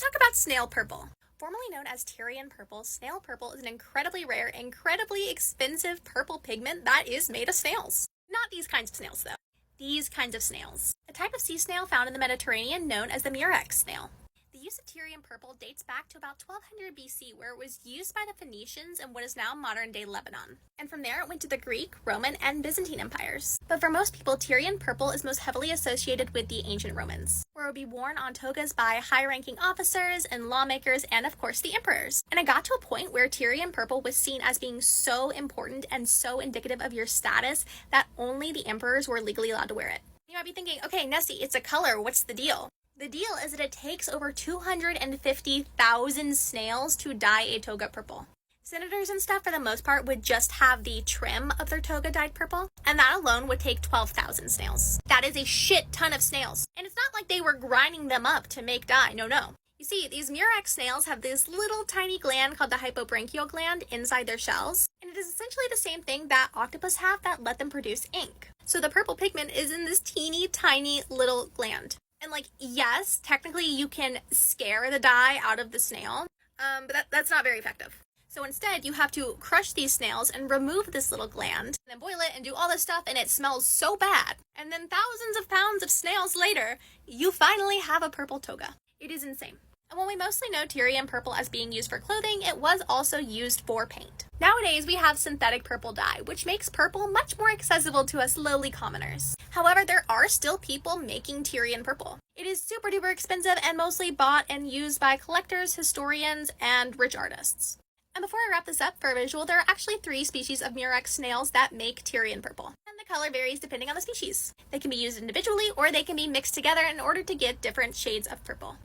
talk about snail purple. Formerly known as Tyrian purple, snail purple is an incredibly rare, incredibly expensive purple pigment that is made of snails. Not these kinds of snails, though. These kinds of snails. A type of sea snail found in the Mediterranean known as the murex snail. The use of Tyrian purple dates back to about 1200 BC, where it was used by the Phoenicians in what is now modern-day Lebanon. And from there, it went to the Greek, Roman, and Byzantine empires. But for most people, Tyrian purple is most heavily associated with the ancient Romans, where it would be worn on togas by high-ranking officers and lawmakers, and of course the emperors. And it got to a point where Tyrian purple was seen as being so important and so indicative of your status that only the emperors were legally allowed to wear it. You might be thinking, okay, Nessie, it's a color, what's the deal? The deal is that it takes over 250,000 snails to dye a toga purple. Senators and stuff, for the most part, would just have the trim of their toga dyed purple, and that alone would take 12,000 snails. That is a shit ton of snails. And it's not like they were grinding them up to make dye, no. You see, these murex snails have this little tiny gland called the hypobranchial gland inside their shells, and it is essentially the same thing that octopus have that let them produce ink. So the purple pigment is in this teeny tiny little gland. And yes, technically you can scare the dye out of the snail, but that's not very effective. So instead, you have to crush these snails and remove this little gland, and then boil it and do all this stuff, and it smells so bad. And then thousands of pounds of snails later, you finally have a purple toga. It is insane. And while we mostly know Tyrian purple as being used for clothing, it was also used for paint. Nowadays, we have synthetic purple dye, which makes purple much more accessible to us lowly commoners. However, there are still people making Tyrian purple. It is super duper expensive and mostly bought and used by collectors, historians, and rich artists. And before I wrap this up for a visual, there are actually 3 species of murex snails that make Tyrian purple. And the color varies depending on the species. They can be used individually or they can be mixed together in order to get different shades of purple.